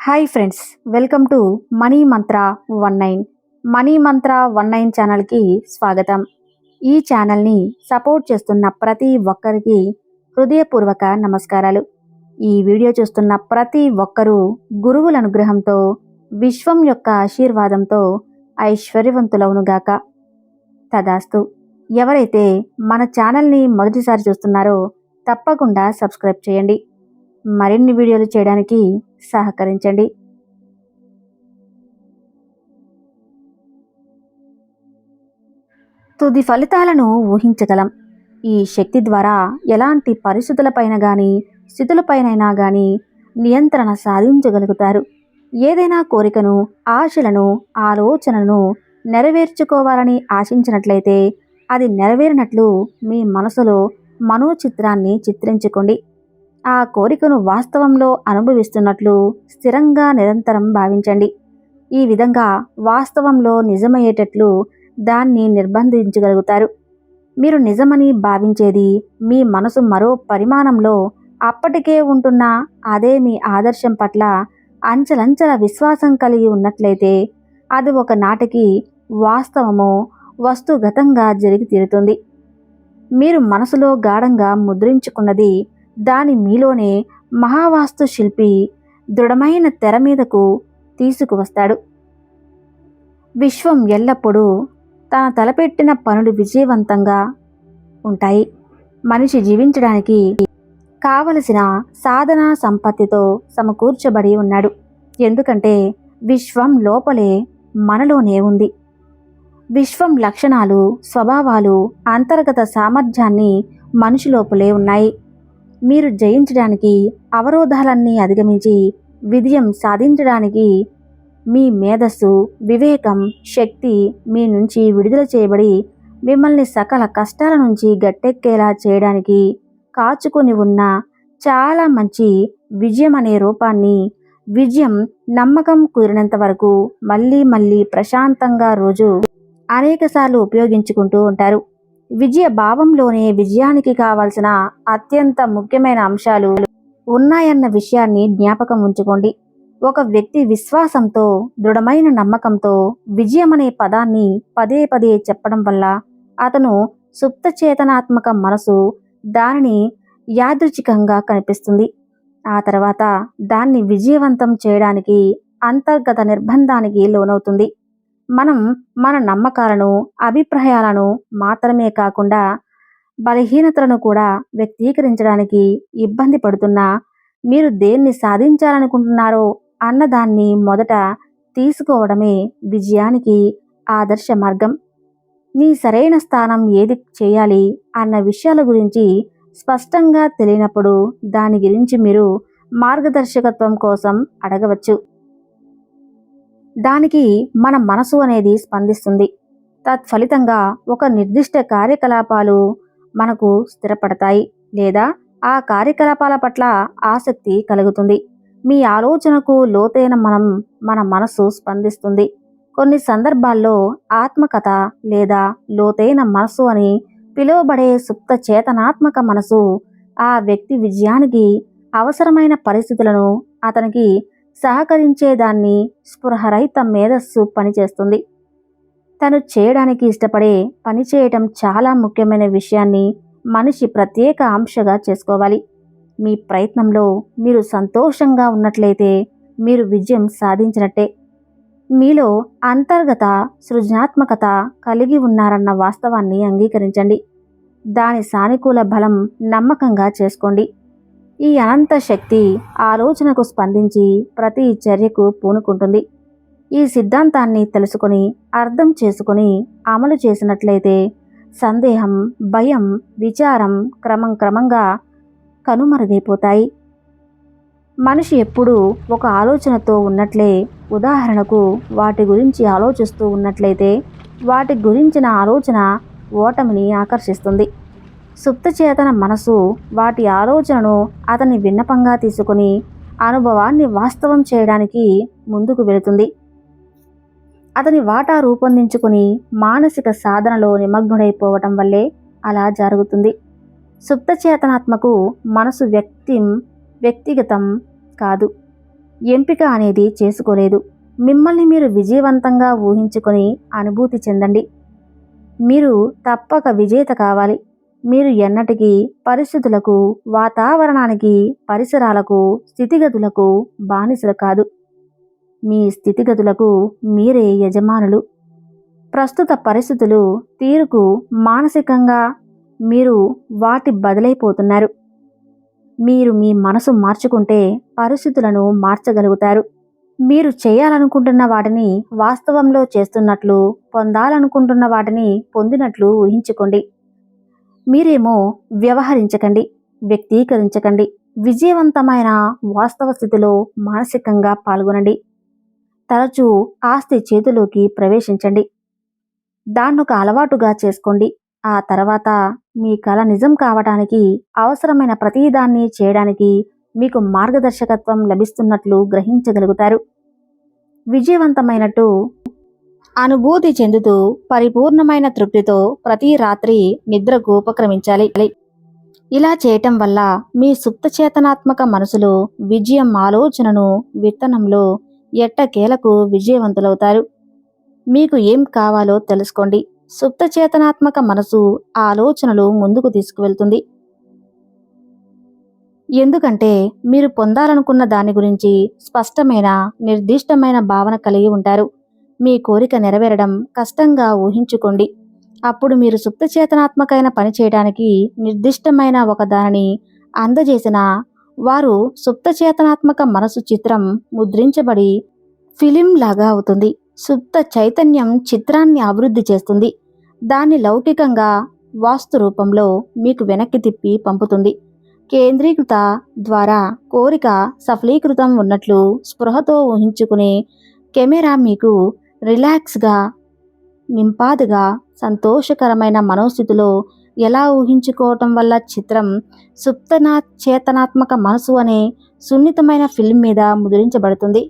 Hi friends, welcome to money Mantra 19. Money మంత్ర 19 ఛానల్కి స్వాగతం. ఈ ఛానల్ని సపోర్ట్ చేస్తున్న ప్రతి ఒక్కరికి హృదయపూర్వక నమస్కారాలు. ఈ వీడియో చూస్తున్న ప్రతి ఒక్కరూ గురువుల అనుగ్రహంతో, విశ్వం యొక్క ఆశీర్వాదంతో ఐశ్వర్యవంతులవునుగాక. తదాస్తు. ఎవరైతే మన ఛానల్ని మొదటిసారి చూస్తున్నారో తప్పకుండా సబ్స్క్రైబ్ చేయండి. మరిన్ని వీడియోలు చేయడానికి సహకరించండి. తుది ఫలితాలను ఊహించగలం. ఈ శక్తి ద్వారా ఎలాంటి పరిస్థితులపైన కానీ స్థితులపైనైనా కానీ నియంత్రణ సాధించగలుగుతారు. ఏదైనా కోరికను, ఆశలను, ఆలోచనను నెరవేర్చుకోవాలని ఆశించినట్లయితే అది నెరవేరినట్లు మీ మనసులో మనోచిత్రాన్ని చిత్రించుకోండి. ఆ కోరికను వాస్తవంలో అనుభవిస్తున్నట్లు స్థిరంగా నిరంతరం భావించండి. ఈ విధంగా వాస్తవంలో నిజమయ్యేటట్లు దాన్ని నిర్బంధించగలుగుతారు. మీరు నిజమని భావించేది మీ మనసు మరో పరిమాణంలో అప్పటికే ఉంటున్న అదే మీ ఆదర్శం పట్ల అంచలంచల విశ్వాసం కలిగి ఉన్నట్లయితే అది ఒకనాటికి వాస్తవమో వస్తుగతంగా జరిగి తీరుతుంది. మీరు మనసులో గాఢంగా ముద్రించుకున్నది దాని మీలోనే మహావాస్తు శిల్పి దృఢమైన తెర మీదకు తీసుకువస్తాడు. విశ్వం ఎల్లప్పుడూ తన తలపెట్టిన పనులు విజయవంతంగా ఉంటాయి. మనిషి జీవించడానికి కావలసిన సాధన సంపత్తితో సమకూర్చబడి ఉన్నాడు. ఎందుకంటే విశ్వం లోపలే మనలోనే ఉంది. విశ్వం లక్షణాలు, స్వభావాలు, అంతర్గత సామర్థ్యాన్ని మనిషి లోపలే ఉన్నాయి. మీరు జయించడానికి, అవరోధాలన్నీ అధిగమించి విజయం సాధించడానికి మీ మేధస్సు, వివేకం, శక్తి మీ నుంచి విడుదల చేయబడి మిమ్మల్ని సకల కష్టాల నుంచి గట్టెక్కేలా చేయడానికి కాచుకొని ఉన్న చాలా మంచి విజయం అనే రూపాన్ని, విజయం నమ్మకం కుదిరినంత వరకు మళ్ళీ మళ్ళీ ప్రశాంతంగా రోజు అనేకసార్లు ఉపయోగించుకుంటూ ఉంటారు. విజయ భావంలోనే విజయానికి కావాల్సిన అత్యంత ముఖ్యమైన అంశాలు ఉన్నాయన్న విషయాన్ని జ్ఞాపకం ఉంచుకోండి. ఒక వ్యక్తి విశ్వాసంతో, దృఢమైన నమ్మకంతో విజయం అనే పదాన్ని పదే పదే చెప్పడం వల్ల అతను సుప్త చేతనాత్మక మనసు దానిని యాదృచ్ఛికంగా కనిపిస్తుంది. ఆ తర్వాత దాన్ని విజయవంతం చేయడానికి అంతర్గత నిర్బంధానికి లోనవుతుంది. మనం మన నమ్మకాలను, అభిప్రాయాలను మాత్రమే కాకుండా బలహీనతలను కూడా వ్యక్తీకరించడానికి ఇబ్బంది పడుతున్నా మీరు దేన్ని సాధించాలనుకుంటున్నారో అన్నదాన్ని మొదట తీసుకోవడమే విజయానికి ఆదర్శ మార్గం. నీ సరైన స్థానం ఏది చేయాలి అన్న విషయాల గురించి స్పష్టంగా తెలియనప్పుడు దాని గురించి మీరు మార్గదర్శకత్వం కోసం అడగవచ్చు. దానికి మన మనసు అనేది స్పందిస్తుంది. తత్ఫలితంగా ఒక నిర్దిష్ట కార్యకలాపాలు మనకు స్థిరపడతాయి లేదా ఆ కార్యకలాపాల పట్ల ఆసక్తి కలుగుతుంది. మీ ఆలోచనకు లోతైన మన మనసు స్పందిస్తుంది. కొన్ని సందర్భాల్లో ఆత్మకథ లేదా లోతైన మనసు అని పిలువబడే సుప్త చేతనాత్మక మనసు ఆ వ్యక్తి విజయానికి అవసరమైన పరిస్థితులను అతనికి సహకరించేదాన్ని స్పృహరహిత మేధస్సు పనిచేస్తుంది. తను చేయడానికి ఇష్టపడే పని చేయటం చాలా ముఖ్యమైన విషయాన్ని మనిషి ప్రత్యేక అంశగా చేసుకోవాలి. మీ ప్రయత్నంలో మీరు సంతోషంగా ఉన్నట్లయితే మీరు విజయం సాధించినట్టే. మీలో అంతర్గత సృజనాత్మకత కలిగి ఉన్నారన్న వాస్తవాన్ని అంగీకరించండి. దాని సానుకూల బలం నమ్మకంగా చేసుకోండి. ఈ అనంత శక్తి ఆలోచనకు స్పందించి ప్రతి చర్యకు పూనుకుంటుంది. ఈ సిద్ధాంతాన్ని తెలుసుకొని, అర్థం చేసుకొని అమలు చేసినట్లయితే సందేహం, భయం, విచారం క్రమంగా కనుమరుగైపోతాయి. మనిషి ఎప్పుడూ ఒక ఆలోచనతో ఉన్నట్లే, ఉదాహరణకు వాటి గురించి ఆలోచిస్తూ ఉన్నట్లయితే వాటి గురించిన ఆలోచన ఓటమిని ఆకర్షిస్తుంది. సుప్తచేతన మనసు వాటి ఆలోచనను అతని విన్నపంగా తీసుకుని అనుభవాన్ని వాస్తవం చేయడానికి ముందుకు వెళుతుంది. అతని వాటా రూపొందించుకుని మానసిక సాధనలో నిమగ్నుడైపోవటం వల్లే అలా జరుగుతుంది. సుప్తచేతనాత్మకు మనసు వ్యక్తిగతం కాదు, ఎంపిక అనేది చేసుకోలేదు. మిమ్మల్ని మీరు విజయవంతంగా ఊహించుకొని అనుభూతి చెందండి. మీరు తప్పక విజేత కావాలి. మీరు ఎన్నటికీ పరిస్థితులకు, వాతావరణానికి, పరిసరాలకు, స్థితిగతులకు బానిసలు కాదు. మీ స్థితిగతులకు మీరే యజమానులు. ప్రస్తుత పరిస్థితులు తీరుకు మానసికంగా మీరు వాటి బదులైపోతున్నారు. మీరు మీ మనసు మార్చుకుంటే పరిస్థితులను మార్చగలుగుతారు. మీరు చేయాలనుకుంటున్న వాటిని వాస్తవంలో చేస్తున్నట్లు, పొందాలనుకుంటున్న వాటిని పొందినట్లు ఊహించుకోండి. మీరేమో వ్యవహరించకండి, వ్యక్తీకరించకండి. విజయవంతమైన వాస్తవ స్థితిలో మానసికంగా పాల్గొనండి. తరచూ ఆస్తి చేతిలోకి ప్రవేశించండి. దాన్నొక అలవాటుగా చేసుకోండి. ఆ తర్వాత మీ కల నిజం కావటానికి అవసరమైన ప్రతిదాన్ని చేయడానికి మీకు మార్గదర్శకత్వం లభిస్తున్నట్లు గ్రహించగలుగుతారు. విజయవంతమైనట్టు అనుభూతి చెందుతూ పరిపూర్ణమైన తృప్తితో ప్రతి రాత్రి నిద్రకు ఉపక్రమించాలి. ఇలా చేయటం వల్ల మీ సుప్తచేతనాత్మక మనసులో విజయం ఆలోచనను విత్తనంలో ఎట్టకేలకు విజయవంతులవుతారు. మీకు ఏం కావాలో తెలుసుకోండి. సుప్తచేతనాత్మక మనసు ఆలోచనలు ముందుకు తీసుకువెళ్తుంది. ఎందుకంటే మీరు పొందాలనుకున్న దాని గురించి స్పష్టమైన, నిర్దిష్టమైన భావన కలిగి ఉంటారు. మీ కోరిక నెరవేరడం కష్టంగా ఊహించుకోండి. అప్పుడు మీరు సుప్తచేతనాత్మకమైన పని చేయడానికి నిర్దిష్టమైన ఒక దానిని అందజేసిన వారు సుప్తచేతనాత్మక మనసు చిత్రం ముద్రించబడి ఫిలిం లాగా అవుతుంది. సుప్త చైతన్యం చిత్రాన్ని అభివృద్ధి చేస్తుంది. దాన్ని లౌకికంగా వాస్తు రూపంలో మీకు వెనక్కి తిప్పి పంపుతుంది. కేంద్రీకృత ద్వారా కోరిక సఫలీకృతం ఉన్నట్లు స్పృహతో ఊహించుకునే కెమెరా మీకు రిలాక్స్గా, నింపాదిగా, సంతోషకరమైన మనోస్థితిలో ఎలా ఊహించుకోవటం వల్ల చిత్రం చేతనాత్మక మనసు అనే సున్నితమైన ఫిల్మ్ మీద ముద్రించబడుతుంది.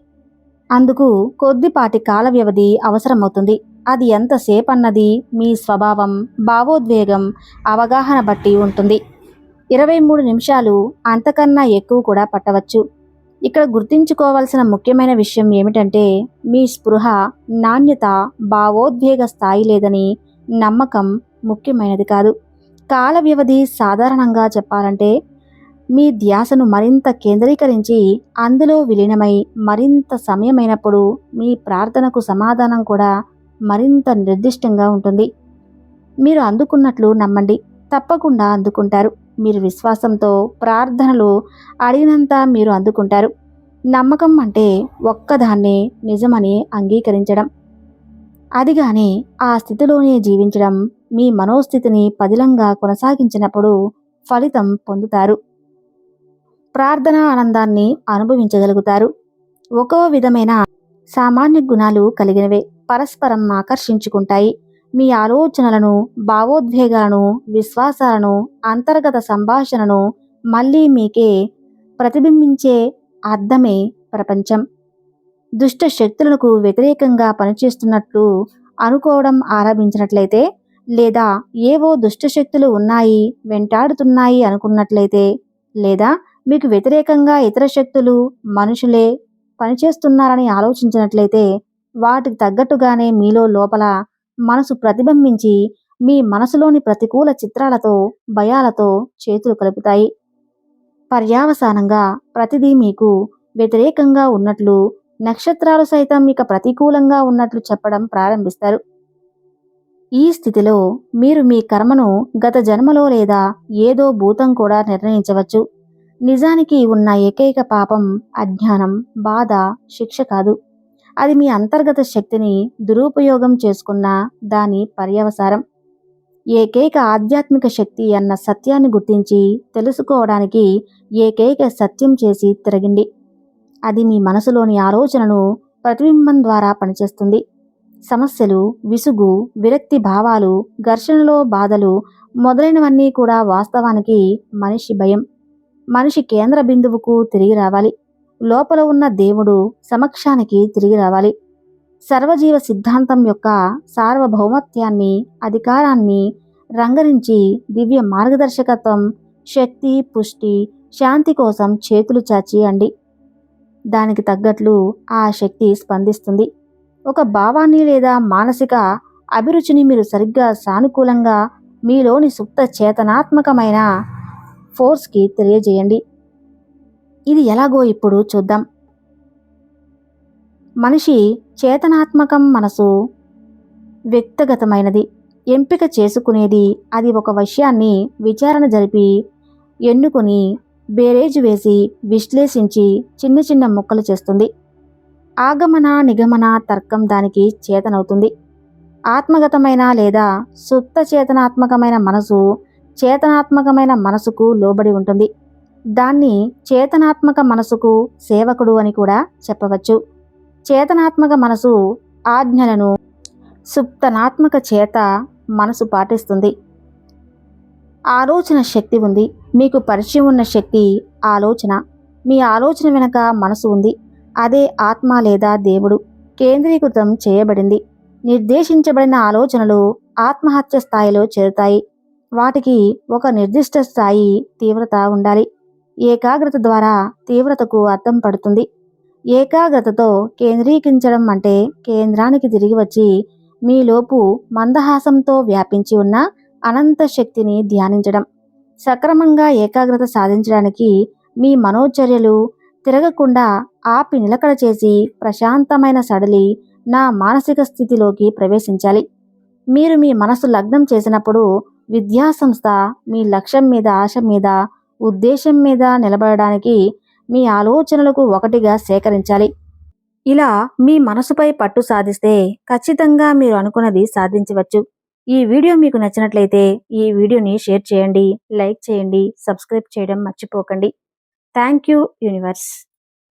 అందుకు కొద్దిపాటి కాల వ్యవధి అవసరమవుతుంది. అది ఎంతసేపు అన్నది మీ స్వభావం, భావోద్వేగం, అవగాహన బట్టి ఉంటుంది. 23 నిమిషాలు, అంతకన్నా ఎక్కువ కూడా పట్టవచ్చు. ఇక్కడ గుర్తుంచుకోవాల్సిన ముఖ్యమైన విషయం ఏమిటంటే మీ స్పృహ, నాణ్యత, భావోద్వేగ స్థాయి లేదని నమ్మకం ముఖ్యమైనది కాదు. కాల వ్యవధి సాధారణంగా చెప్పాలంటే మీ ధ్యాసను మరింత కేంద్రీకరించి అందులో విలీనమై మరింత సమయమైనప్పుడు మీ ప్రార్థనకు సమాధానం కూడా మరింత నిర్దిష్టంగా ఉంటుంది. మీరు అందుకున్నట్లు నమ్మండి, తప్పకుండా అందుకుంటారు. మీరు విశ్వాసంతో ప్రార్థనలు అడిగినంత మీరు అందుకుంటారు. నమ్మకం అంటే ఒక్కదాన్నే నిజమని అంగీకరించడం. అది గాని ఆ స్థితిలోనే జీవించడం. మీ మనోస్థితిని పదిలంగా కొనసాగించినప్పుడు ఫలితం పొందుతారు. ప్రార్థన ఆనందాన్ని అనుభవించగలుగుతారు. ఒక్కో విధమైన సామాన్య గుణాలు కలిగినవే పరస్పరం ఆకర్షించుకుంటాయి. మీ ఆలోచనలను, భావోద్వేగాలను, విశ్వాసాలను, అంతర్గత సంభాషణను మళ్ళీ మీకే ప్రతిబింబించే అర్థమే ప్రపంచం. దుష్ట శక్తులకు వ్యతిరేకంగా పనిచేస్తున్నట్లు అనుకోవడం ఆరంభించినట్లయితే, లేదా ఏవో దుష్టశక్తులు ఉన్నాయి, వెంటాడుతున్నాయి అనుకున్నట్లయితే, లేదా మీకు వ్యతిరేకంగా ఇతర శక్తులు, మనుషులే పనిచేస్తున్నారని ఆలోచించినట్లయితే, వాటికి తగ్గట్టుగానే మీలో లోపల మనసు ప్రతిబింబించి మీ మనసులోని ప్రతికూల చిత్రాలతో, భయాలతో చేతులు కలుపుతాయి. పర్యావసానంగా ప్రతిదీ మీకు వ్యతిరేకంగా ఉన్నట్లు, నక్షత్రాలు సైతం ఇక ప్రతికూలంగా ఉన్నట్లు చెప్పడం ప్రారంభిస్తారు. ఈ స్థితిలో మీరు మీ కర్మను గత జన్మలో లేదా ఏదో భూతం కూడా నిర్ణయించవచ్చు. నిజానికి ఉన్న ఏకైక పాపం అజ్ఞానం, బాధ, శిక్ష కాదు. అది మీ అంతర్గత శక్తిని దురుపయోగం చేసుకున్న దాని పర్యవసారం. ఏకైక ఆధ్యాత్మిక శక్తి అన్న సత్యాన్ని గుర్తించి తెలుసుకోవడానికి ఏకైక సత్యం చేసి తిరగండి. అది మీ మనసులోని ఆలోచనను ప్రతిబింబం ద్వారా పనిచేస్తుంది. సమస్యలు, విసుగు, విరక్తి భావాలు, ఘర్షణలో బాధలు మొదలైనవన్నీ కూడా వాస్తవానికి మనిషి భయం. మనిషి కేంద్ర బిందువుకు తిరిగి రావాలి. లోపల ఉన్న దేవుడు సమక్షానికి తిరిగి రావాలి. సర్వజీవ సిద్ధాంతం యొక్క సార్వభౌమత్యాన్ని, అధికారాన్ని రంగరించి దివ్య మార్గదర్శకత్వం, శక్తి, పుష్టి, శాంతి కోసం చేతులు చాచి అండి. దానికి తగ్గట్లు ఆ శక్తి స్పందిస్తుంది. ఒక భావాన్ని లేదా మానసిక అభిరుచిని మీరు సరిగ్గా సానుకూలంగా మీలోని సుప్త చేతనాత్మకమైన ఫోర్స్కి తెలియజేయండి. ఇది ఎలాగో ఇప్పుడు చూద్దాం. మనిషి చేతనాత్మకం మనసు వ్యక్తిగతమైనది. ఎంపిక చేసుకునేది. అది ఒక విషయాన్ని విచారణ జరిపి ఎన్నుకొని బేరేజు వేసి విశ్లేషించి చిన్న చిన్న ముక్కలు చేస్తుంది. ఆగమన నిగమన తర్కం దానికి చేతనవుతుంది. ఆత్మగతమైన లేదా సుప్త చేతనాత్మకమైన మనసు చేతనాత్మకమైన మనసుకు లోబడి ఉంటుంది. దాన్ని చేతనాత్మక మనసుకు సేవకుడు అని కూడా చెప్పవచ్చు. చేతనాత్మక మనసు ఆజ్ఞలను సుప్తనాత్మక చేత మనసు పాటిస్తుంది. ఆలోచన శక్తి ఉంది. మీకు పరిచయం ఉన్న శక్తి ఆలోచన. మీ ఆలోచన వెనక మనసు ఉంది. అదే ఆత్మ లేదా దేవుడు కేంద్రీకృతం చేయబడింది. నిర్దేశించబడిన ఆలోచనలు ఆత్మహత్య స్థాయిలో చేరుతాయి. వాటికి ఒక నిర్దిష్ట స్థాయి తీవ్రత ఉండాలి. ఏకాగ్రత ద్వారా తీవ్రతకు అర్థం పడుతుంది. ఏకాగ్రతతో కేంద్రీకరించడం అంటే కేంద్రానికి తిరిగి వచ్చి మీలోపు మందహాసంతో వ్యాపించి ఉన్న అనంత శక్తిని ధ్యానించడం. సక్రమంగా ఏకాగ్రత సాధించడానికి మీ మనోచర్యలు తిరగకుండా ఆపి నిలకడ చేసి ప్రశాంతమైన సడలి నా మానసిక స్థితిలోకి ప్రవేశించాలి. మీరు మీ మనసు లగ్నం చేసినప్పుడు విద్యాసంస్థ మీ లక్ష్యం మీద ఆశ మీద ఉద్దేశం మీద నిలబడడానికి మీ ఆలోచనలకు ఒకటిగా సేకరించాలి. ఇలా మీ మనసుపై పట్టు సాధిస్తే ఖచ్చితంగా మీరు అనుకున్నది సాధించవచ్చు. ఈ వీడియో మీకు నచ్చినట్లయితే ఈ వీడియోని షేర్ చేయండి, లైక్ చేయండి, సబ్స్క్రైబ్ చేయడం మర్చిపోకండి. Thank you universe.